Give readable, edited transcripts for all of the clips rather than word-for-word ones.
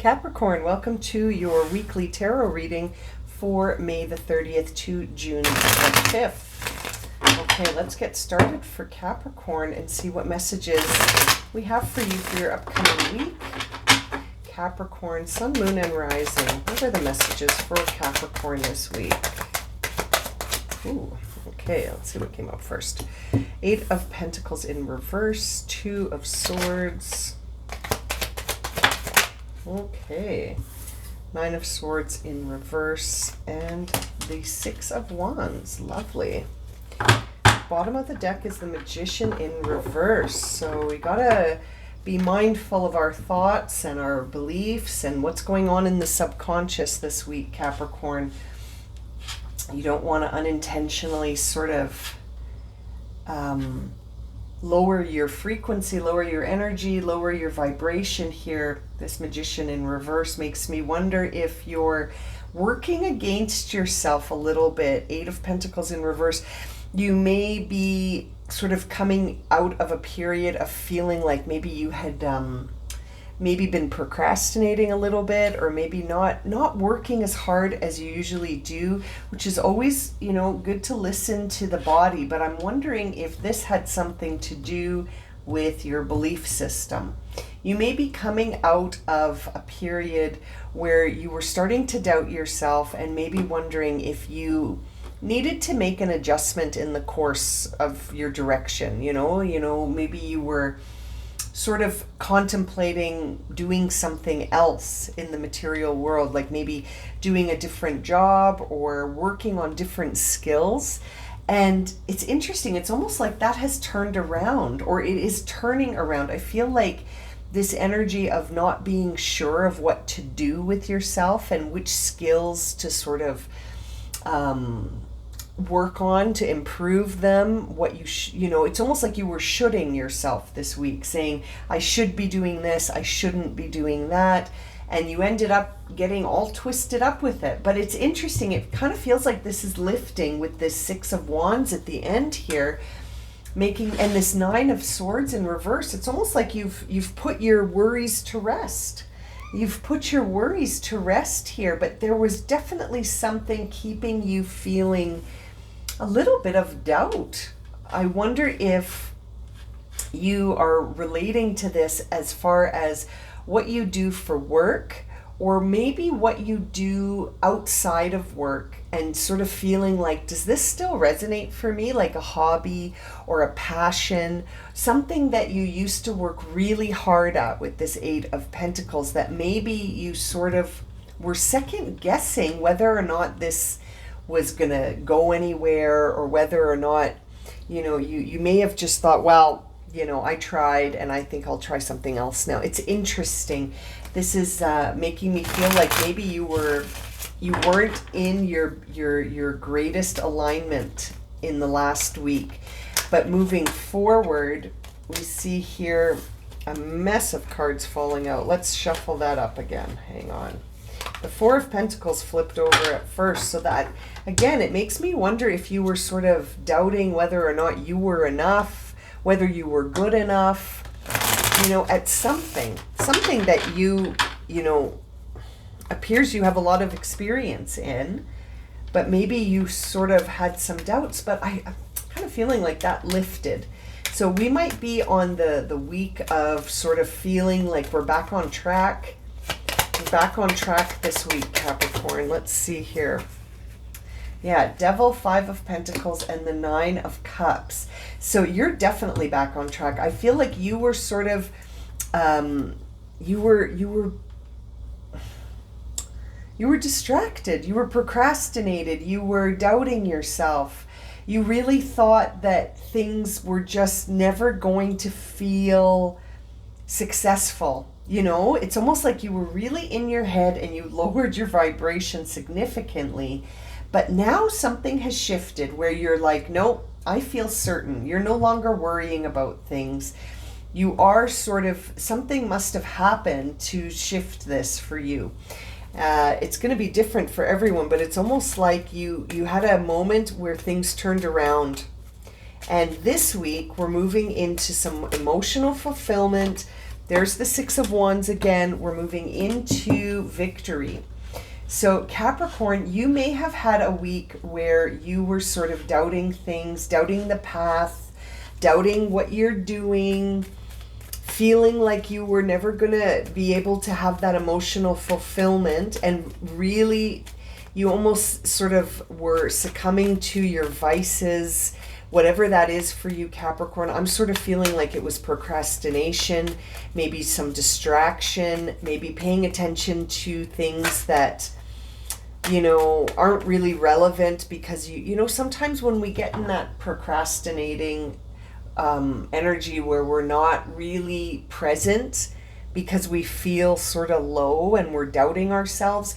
Capricorn, welcome to your weekly tarot reading for May the 30th to June the 5th. Okay, let's get started for Capricorn and see what messages we have for you for your upcoming week. Capricorn, Sun, Moon, and Rising. What are the messages for Capricorn this week? Ooh, okay, let's see what came up first. 8 of Pentacles in reverse, 2 of Swords. Okay, 9 of Swords in reverse, and the 6 of Wands. Lovely. Bottom of the deck is the Magician in reverse. So we gotta be mindful of our thoughts and our beliefs and what's going on in the subconscious this week, Capricorn. You don't want to unintentionally sort of lower your frequency, lower your energy, lower your vibration here. This Magician in reverse makes me wonder if you're working against yourself a little bit. 8 of Pentacles in reverse. You may be sort of coming out of a period of feeling like maybe you had maybe been procrastinating a little bit, or maybe not working as hard as you usually do, which is always, good to listen to the body. But I'm wondering if this had something to do with your belief system. You may be coming out of a period where you were starting to doubt yourself and maybe wondering if you needed to make an adjustment in the course of your direction. Maybe you were sort of contemplating doing something else in the material world, like maybe doing a different job or working on different skills. And it's interesting, it's almost like that has turned around, or it is turning around. I feel like this energy of not being sure of what to do with yourself and which skills to sort of work on to improve them, what it's almost like you were shoulding yourself this week, saying I should be doing this, I shouldn't be doing that, and you ended up getting all twisted up with it. But it's interesting, it kind of feels like this is lifting with this 6 of Wands at the end here, and this 9 of Swords in reverse. It's almost like you've put your worries to rest. You've put your worries to rest here, but there was definitely something keeping you feeling a little bit of doubt. I wonder if you are relating to this as far as what you do for work, or maybe what you do outside of work, and sort of feeling like, does this still resonate for me, like a hobby or a passion, something that you used to work really hard at with this 8 of Pentacles, that maybe you sort of were second guessing whether or not this was gonna go anywhere, or whether or not, you may have just thought, well, I tried and I think I'll try something else now. It's interesting. This is making me feel like maybe you weren't in your greatest alignment in the last week. But moving forward, we see here a mess of cards falling out. Let's shuffle that up again. Hang on. The 4 of Pentacles flipped over at first, so that, again, it makes me wonder if you were sort of doubting whether or not you were enough, whether you were good enough, at something that you appears you have a lot of experience in, but maybe you sort of had some doubts. But I'm kind of feeling like that lifted. So we might be on the week of sort of feeling like we're back on track. Back on track this week, Capricorn. Let's see here. Yeah, Devil, 5 of Pentacles, and the 9 of Cups. So you're definitely back on track. I feel like you were sort of, you were distracted. You were procrastinated. You were doubting yourself. You really thought that things were just never going to feel successful. It's almost like you were really in your head and you lowered your vibration significantly. But now something has shifted where you're like, nope, I feel certain. You're no longer worrying about things. You are something must have happened to shift this for you. It's going to be different for everyone, but it's almost like you had a moment where things turned around. And this week we're moving into some emotional fulfillment, There's the Six of Wands again. We're moving into victory. So Capricorn, you may have had a week where you were sort of doubting things, doubting the path, doubting what you're doing, feeling like you were never going to be able to have that emotional fulfillment, and really you almost sort of were succumbing to your vices, whatever that is for you, Capricorn. I'm sort of feeling like it was procrastination, maybe some distraction, maybe paying attention to things that, you know, aren't really relevant, because you know, sometimes when we get in that procrastinating energy where we're not really present because we feel sort of low and we're doubting ourselves,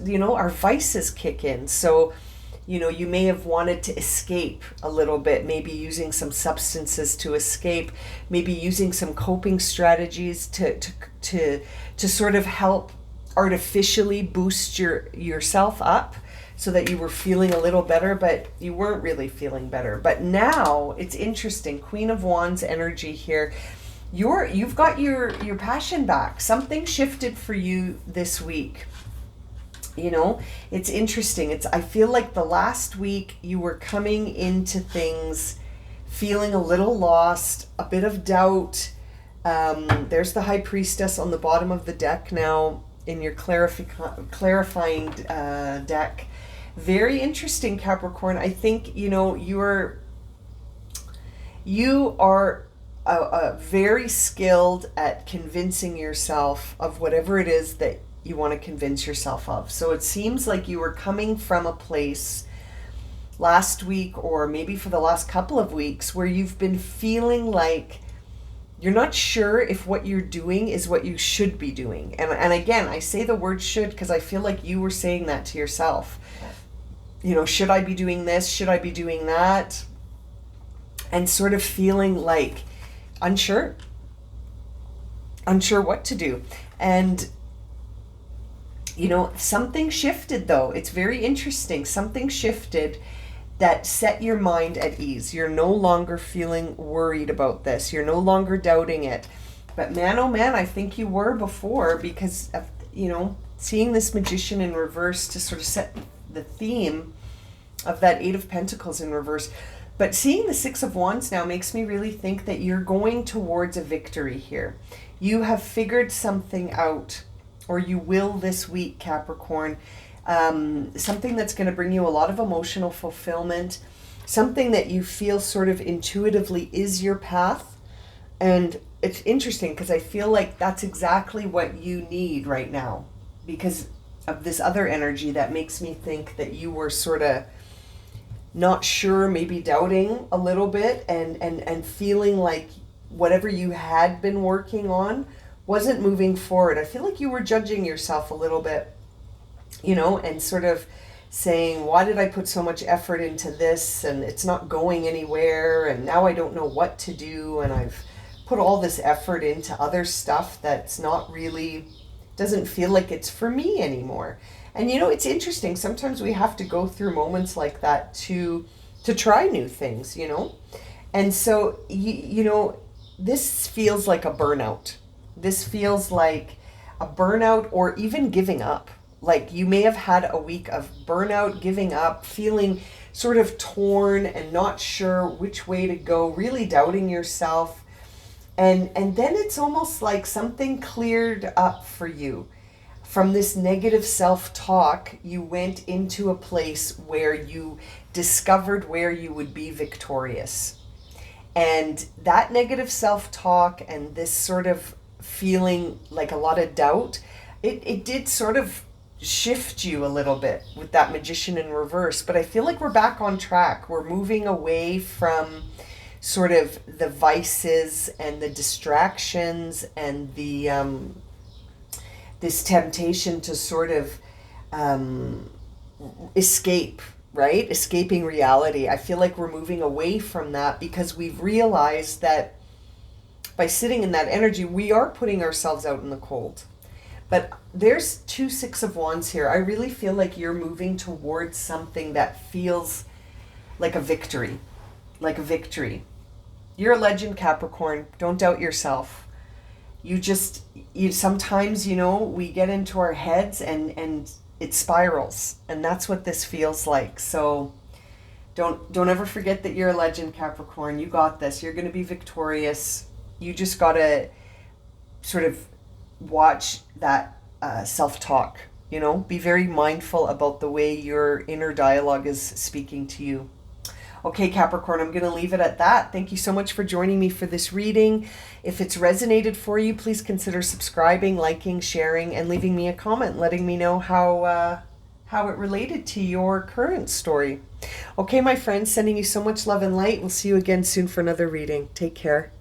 you know, our vices kick in. So, you know, you may have wanted to escape a little bit, maybe using some substances to escape, maybe using some coping strategies to sort of help artificially boost yourself up so that you were feeling a little better, but you weren't really feeling better. But now it's interesting, Queen of Wands energy here. You've got your passion back. Something shifted for you this week. You know, it's interesting. I feel like the last week you were coming into things feeling a little lost, a bit of doubt. There's the High Priestess on the bottom of the deck now in your clarifying deck. Very interesting, Capricorn. I think, you know, you are very skilled at convincing yourself of whatever it is that you want to convince yourself of. So it seems like you were coming from a place last week, or maybe for the last couple of weeks, where you've been feeling like you're not sure if what you're doing is what you should be doing. And again, I say the word should because I feel like you were saying that to yourself. You know, should I be doing this? Should I be doing that? And sort of feeling like unsure what to do. And, you know, something shifted though. It's very interesting. Something shifted that set your mind at ease. You're no longer feeling worried about this. You're no longer doubting it. But man, oh man, I think you were before, because of, you know, seeing this Magician in reverse to sort of set the theme of that Eight of Pentacles in reverse. But seeing the Six of Wands now makes me really think that you're going towards a victory here. You have figured something out, or you will this week, Capricorn. Something that's going to bring you a lot of emotional fulfillment, something that you feel sort of intuitively is your path. And it's interesting because I feel like that's exactly what you need right now, because of this other energy that makes me think that you were sort of not sure, maybe doubting a little bit, and feeling like whatever you had been working on wasn't moving forward. I feel like you were judging yourself a little bit, you know, and sort of saying, why did I put so much effort into this and it's not going anywhere, and now I don't know what to do, and I've put all this effort into other stuff that's not really, doesn't feel like it's for me anymore. And you know, it's interesting, sometimes we have to go through moments like that to try new things, you know. And so you know, this feels like a burnout. This feels like a burnout, or even giving up. Like you may have had a week of burnout, giving up, feeling sort of torn and not sure which way to go, really doubting yourself. And then it's almost like something cleared up for you. From this negative self-talk, you went into a place where you discovered where you would be victorious. And that negative self-talk and this sort of feeling like a lot of doubt, it did sort of shift you a little bit with that Magician in reverse. But I feel like we're back on track. We're moving away from sort of the vices and the distractions and the this temptation to sort of escape, right? Escaping reality. I feel like we're moving away from that because we've realized that by sitting in that energy, we are putting ourselves out in the cold. But there's two Six of Wands here. I really feel like you're moving towards something that feels like a victory. Like a victory. You're a legend, Capricorn. Don't doubt yourself. you sometimes, we get into our heads and it spirals, and that's what this feels like. So don't ever forget that you're a legend, Capricorn. You got this. You're going to be victorious. You just got to sort of watch that self-talk, be very mindful about the way your inner dialogue is speaking to you. Okay, Capricorn, I'm going to leave it at that. Thank you so much for joining me for this reading. If it's resonated for you, please consider subscribing, liking, sharing, and leaving me a comment, letting me know how it related to your current story. Okay, my friends, sending you so much love and light. We'll see you again soon for another reading. Take care.